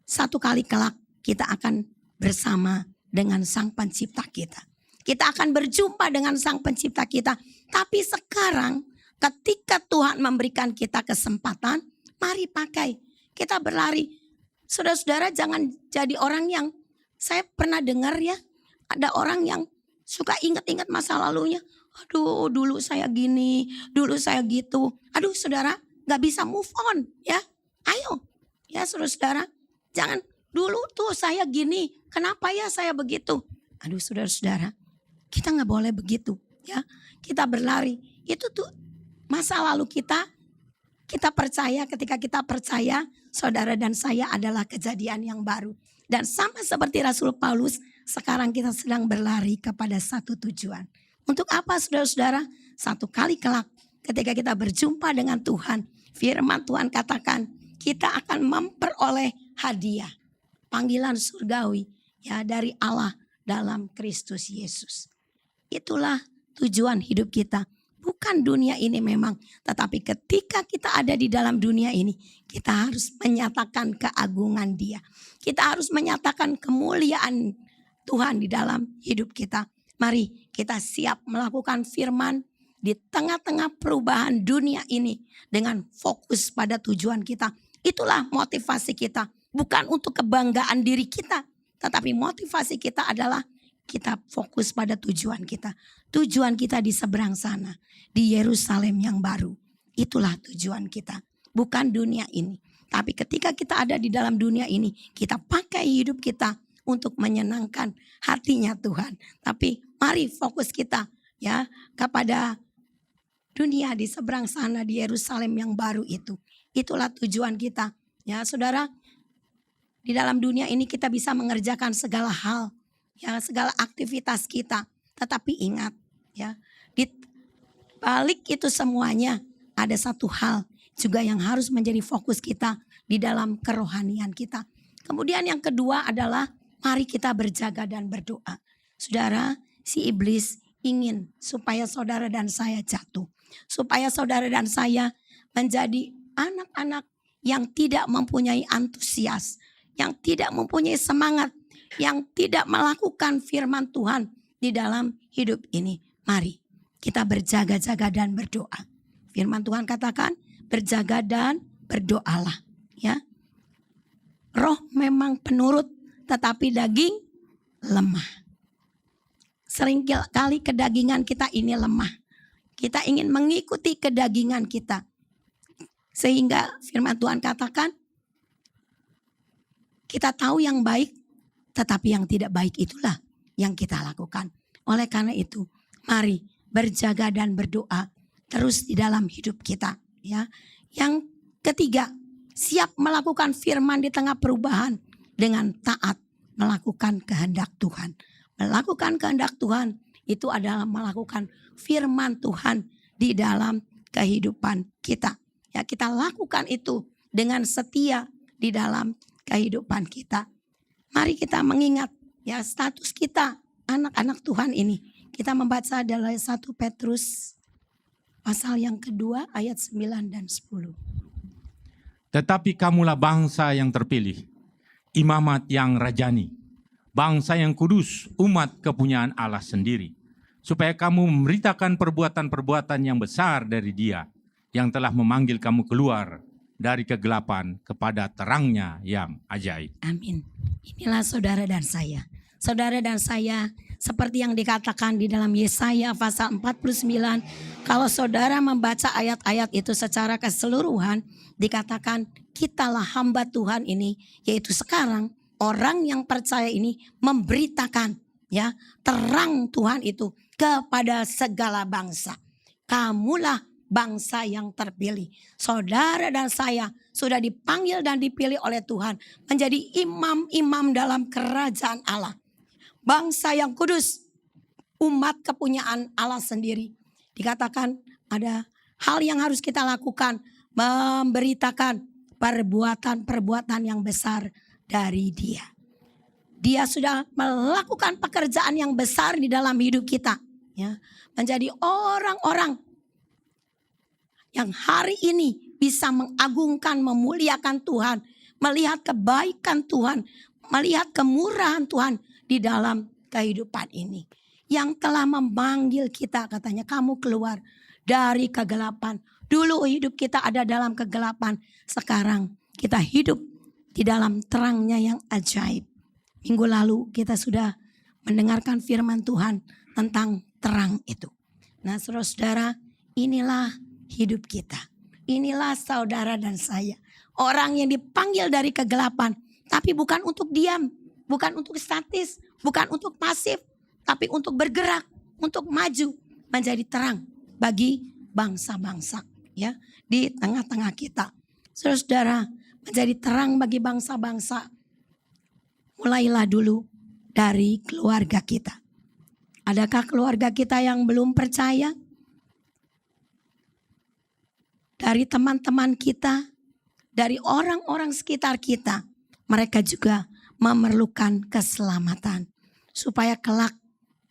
satu kali kelak kita akan bersama dengan Sang Pencipta kita. Kita akan berjumpa dengan Sang Pencipta kita. Tapi sekarang ketika Tuhan memberikan kita kesempatan, mari pakai. Kita berlari. Saudara-saudara jangan jadi orang yang, saya pernah dengar ya, ada orang yang suka ingat-ingat masa lalunya. Aduh dulu saya gini, dulu saya gitu. Aduh saudara gak bisa move on ya. Ayo ya saudara-saudara, jangan dulu tuh saya gini, kenapa ya saya begitu. Aduh saudara-saudara, kita gak boleh begitu ya. Kita berlari, itu tuh masa lalu kita percaya, ketika kita percaya saudara dan saya adalah kejadian yang baru. Dan sama seperti Rasul Paulus, sekarang kita sedang berlari kepada satu tujuan. Untuk apa saudara-saudara? Satu kali kelak ketika kita berjumpa dengan Tuhan, firman Tuhan katakan kita akan memperoleh hadiah, panggilan surgawi ya dari Allah dalam Kristus Yesus. Itulah tujuan hidup kita. Bukan dunia ini memang, tetapi ketika kita ada di dalam dunia ini, kita harus menyatakan keagungan Dia. Kita harus menyatakan kemuliaan Tuhan di dalam hidup kita. Mari kita siap melakukan firman di tengah-tengah perubahan dunia ini dengan fokus pada tujuan kita. Itulah motivasi kita, bukan untuk kebanggaan diri kita, tetapi motivasi kita adalah kita fokus pada tujuan kita. Tujuan kita di seberang sana, di Yerusalem yang baru. Itulah tujuan kita, bukan dunia ini. Tapi ketika kita ada di dalam dunia ini, kita pakai hidup kita untuk menyenangkan hatinya Tuhan. Tapi mari fokus kita ya kepada dunia di seberang sana, di Yerusalem yang baru itu. Itulah tujuan kita. Ya saudara, di dalam dunia ini kita bisa mengerjakan segala hal. Ya, segala aktivitas kita. Tetapi ingat ya, di balik itu semuanya ada satu hal juga yang harus menjadi fokus kita di dalam kerohanian kita. Kemudian yang kedua adalah mari kita berjaga dan berdoa. Saudara, si iblis ingin supaya saudara dan saya jatuh. Supaya saudara dan saya menjadi anak-anak yang tidak mempunyai antusias, yang tidak mempunyai semangat, yang tidak melakukan firman Tuhan di dalam hidup ini. Mari kita berjaga-jaga dan berdoa. Firman Tuhan katakan berjaga dan berdoalah. Ya, roh memang penurut, tetapi daging lemah. Seringkali kedagingan kita ini lemah. Kita ingin mengikuti kedagingan kita. Sehingga firman Tuhan katakan kita tahu yang baik, tetapi yang tidak baik itulah yang kita lakukan. Oleh karena itu, mari berjaga dan berdoa terus di dalam hidup kita. Ya, yang ketiga, siap melakukan firman di tengah perubahan dengan taat melakukan kehendak Tuhan. Melakukan kehendak Tuhan itu adalah melakukan firman Tuhan di dalam kehidupan kita. Ya, kita lakukan itu dengan setia di dalam kehidupan kita. Mari kita mengingat ya status kita anak-anak Tuhan ini. Kita membaca dari 1 Petrus pasal yang kedua ayat 9 dan 10. Tetapi kamulah bangsa yang terpilih, imamat yang rajani, bangsa yang kudus, umat kepunyaan Allah sendiri, supaya kamu memberitakan perbuatan-perbuatan yang besar dari Dia yang telah memanggil kamu keluar dari kegelapan kepada terangnya yang ajaib. Amin. Inilah saudara dan saya. Saudara dan saya seperti yang dikatakan di dalam Yesaya pasal 49. Kalau saudara membaca ayat-ayat itu secara keseluruhan, dikatakan kitalah hamba Tuhan ini, yaitu sekarang orang yang percaya ini memberitakan ya terang Tuhan itu kepada segala bangsa. Kamulah bangsa yang terpilih. Saudara dan saya sudah dipanggil dan dipilih oleh Tuhan menjadi imam-imam dalam kerajaan Allah. Bangsa yang kudus, umat kepunyaan Allah sendiri. Dikatakan ada hal yang harus kita lakukan, memberitakan perbuatan-perbuatan yang besar dari Dia. Dia sudah melakukan pekerjaan yang besar di dalam hidup kita, ya, menjadi orang-orang yang hari ini bisa mengagungkan, memuliakan Tuhan, melihat kebaikan Tuhan, melihat kemurahan Tuhan di dalam kehidupan ini. Yang telah memanggil kita, katanya kamu keluar dari kegelapan. Dulu hidup kita ada dalam kegelapan, sekarang kita hidup di dalam terangnya yang ajaib. Minggu lalu kita sudah mendengarkan firman Tuhan tentang terang itu. Nah saudara-saudara, inilah hidup kita. Inilah saudara dan saya. Orang yang dipanggil dari kegelapan. Tapi bukan untuk diam. Bukan untuk statis. Bukan untuk pasif. Tapi untuk bergerak. Untuk maju. Menjadi terang bagi bangsa-bangsa. Ya, di tengah-tengah kita. Saudara-saudara, menjadi terang bagi bangsa-bangsa. Mulailah dulu dari keluarga kita. Adakah keluarga kita yang belum percaya? Dari teman-teman kita, dari orang-orang sekitar kita, mereka juga memerlukan keselamatan. Supaya kelak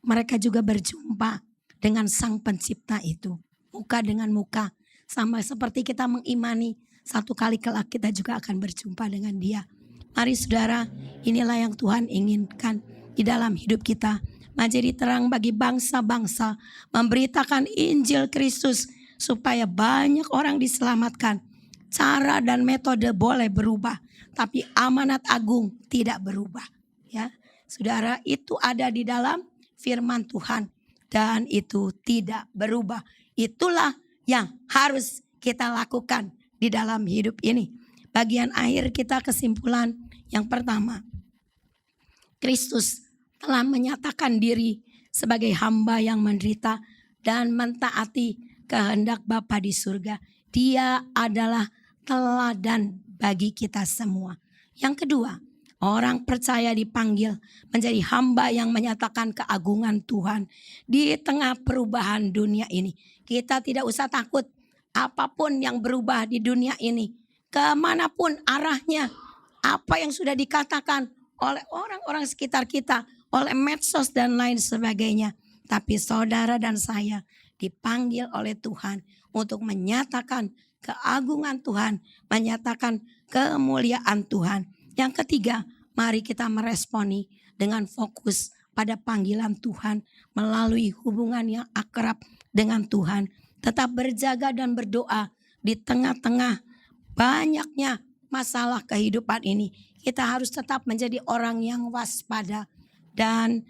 mereka juga berjumpa dengan Sang Pencipta itu. Muka dengan muka. Sama seperti kita mengimani, satu kali kelak kita juga akan berjumpa dengan Dia. Mari saudara, inilah yang Tuhan inginkan di dalam hidup kita. Menjadi terang bagi bangsa-bangsa, memberitakan Injil Kristus, supaya banyak orang diselamatkan. Cara dan metode boleh berubah, tapi amanat agung tidak berubah. Ya, saudara, itu ada di dalam firman Tuhan dan itu tidak berubah. Itulah yang harus kita lakukan di dalam hidup ini. Bagian akhir kita kesimpulan yang pertama. Kristus telah menyatakan diri sebagai hamba yang menderita dan mentaati kehendak Bapa di surga. Dia adalah teladan bagi kita semua. Yang kedua, orang percaya dipanggil menjadi hamba yang menyatakan keagungan Tuhan di tengah perubahan dunia ini. Kita tidak usah takut apapun yang berubah di dunia ini. Kemanapun arahnya, apa yang sudah dikatakan oleh orang-orang sekitar kita, oleh medsos dan lain sebagainya. Tapi saudara dan saya dipanggil oleh Tuhan untuk menyatakan keagungan Tuhan, menyatakan kemuliaan Tuhan. Yang ketiga, mari kita meresponi dengan fokus pada panggilan Tuhan melalui hubungan yang akrab dengan Tuhan. Tetap berjaga dan berdoa di tengah-tengah banyaknya masalah kehidupan ini. Kita harus tetap menjadi orang yang waspada dan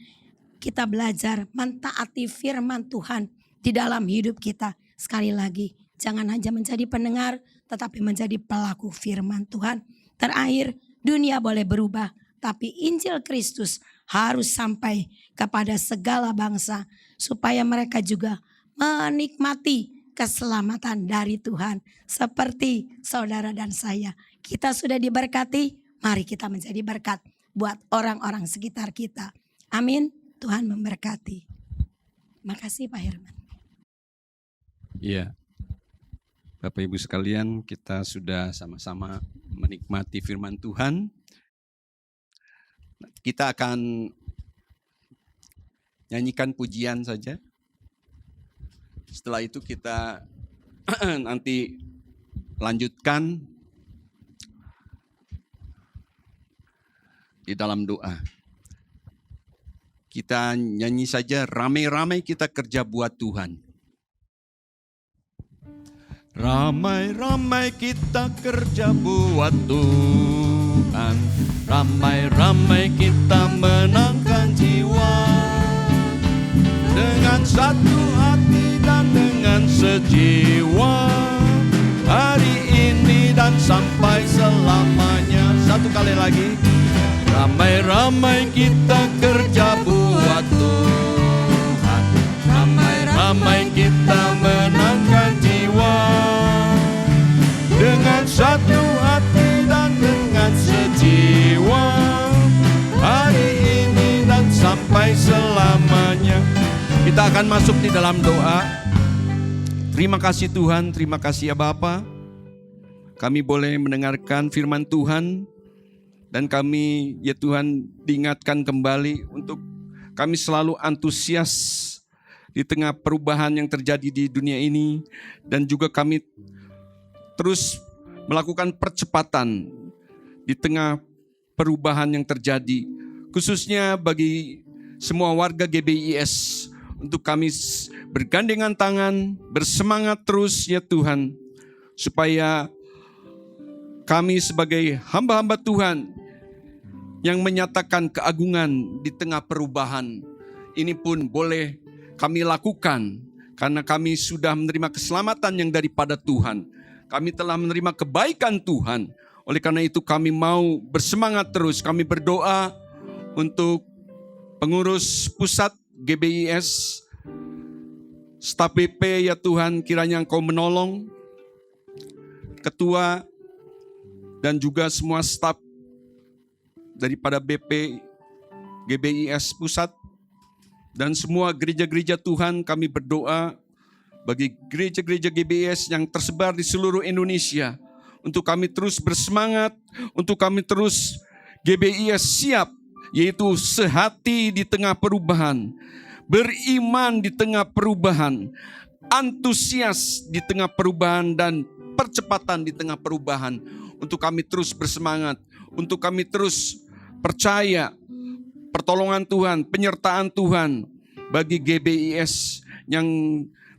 kita belajar mentaati firman Tuhan di dalam hidup kita. Sekali lagi, jangan hanya menjadi pendengar, tetapi menjadi pelaku firman Tuhan. Terakhir, dunia boleh berubah, tapi Injil Kristus harus sampai kepada segala bangsa, supaya mereka juga menikmati keselamatan dari Tuhan. Seperti saudara dan saya, kita sudah diberkati, mari kita menjadi berkat buat orang-orang sekitar kita. Amin, Tuhan memberkati. Makasih Pak Herman. Iya, Bapak Ibu sekalian, kita sudah sama-sama menikmati firman Tuhan. Kita akan nyanyikan pujian saja. Setelah itu kita nanti lanjutkan di dalam doa. Kita nyanyi saja, ramai-ramai kita kerja buat Tuhan. Ramai-ramai kita kerja buat Tuhan, ramai-ramai kita menangkan jiwa, dengan satu hati dan dengan sejiwa, hari ini dan sampai selamanya. Satu kali lagi, ramai-ramai kita kerja buat Tuhan, ramai-ramai kita menangkan jiwa, dengan satu hati dan dengan sejiwa, hari ini dan sampai selamanya. Kita akan masuk di dalam doa. Terima kasih Tuhan, terima kasih ya Bapa. Kami boleh mendengarkan firman Tuhan, dan kami ya Tuhan diingatkan kembali untuk kami selalu antusias di tengah perubahan yang terjadi di dunia ini, dan juga kami terus melakukan percepatan di tengah perubahan yang terjadi, khususnya bagi semua warga GBIS, untuk kami bergandengan tangan, bersemangat terus ya Tuhan, supaya kami sebagai hamba-hamba Tuhan yang menyatakan keagungan di tengah perubahan ini pun boleh kami lakukan, karena kami sudah menerima keselamatan yang daripada Tuhan. Kami telah menerima kebaikan Tuhan. Oleh karena itu kami mau bersemangat terus. Kami berdoa untuk pengurus pusat GBIS, staf BP ya Tuhan, kiranya Engkau menolong, ketua dan juga semua staf daripada BP GBIS pusat dan semua gereja-gereja Tuhan. Kami berdoa bagi gereja-gereja GBIS yang tersebar di seluruh Indonesia, untuk kami terus bersemangat, untuk kami terus GBIS siap, yaitu sehati di tengah perubahan, beriman di tengah perubahan, antusias di tengah perubahan, dan percepatan di tengah perubahan. Untuk kami terus bersemangat, untuk kami terus percaya pertolongan Tuhan, penyertaan Tuhan bagi GBIS yang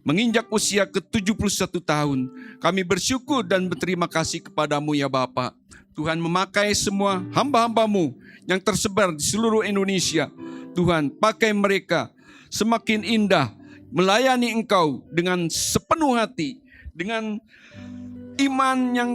menginjak usia ke-71 tahun. Kami bersyukur dan berterima kasih kepadamu ya Bapa. Tuhan memakai semua hamba-hambamu yang tersebar di seluruh Indonesia. Tuhan pakai mereka semakin indah melayani Engkau dengan sepenuh hati, dengan iman yang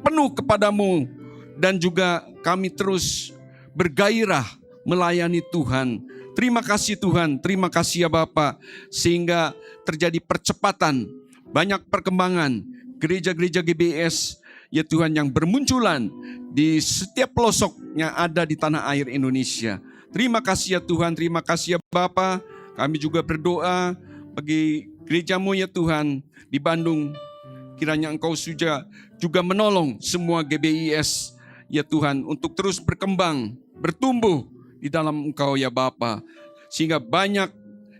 penuh kepadamu, dan juga kami terus bergairah melayani Tuhan. Terima kasih Tuhan, terima kasih ya Bapa, sehingga terjadi percepatan, banyak perkembangan gereja-gereja GBIS ya Tuhan yang bermunculan di setiap pelosok yang ada di tanah air Indonesia. Terima kasih ya Tuhan, terima kasih ya Bapa. Kami juga berdoa bagi gerejamu ya Tuhan di Bandung. Kiranya Engkau juga menolong semua GBIS ya Tuhan untuk terus berkembang, bertumbuh di dalam Engkau ya Bapa, sehingga banyak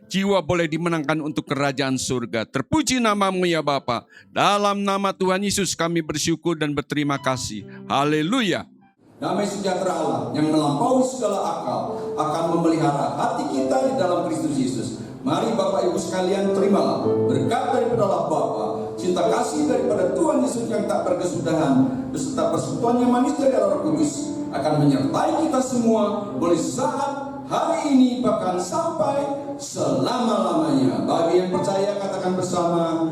jiwa boleh dimenangkan untuk kerajaan surga. Terpuji namamu ya Bapa. Dalam nama Tuhan Yesus kami bersyukur dan berterima kasih. Haleluya. Damai sejahtera Allah yang melampaui segala akal akan memelihara hati kita di dalam Kristus Yesus. Mari Bapak Ibu sekalian, terimalah berkat daripada Allah Bapa, cinta kasih daripada Tuhan Yesus yang tak berkesudahan, beserta persekutuan yang manis dari Roh Kudus akan menyertai kita semua mulai saat hari ini bahkan sampai selama-lamanya. Bagi yang percaya katakan bersama,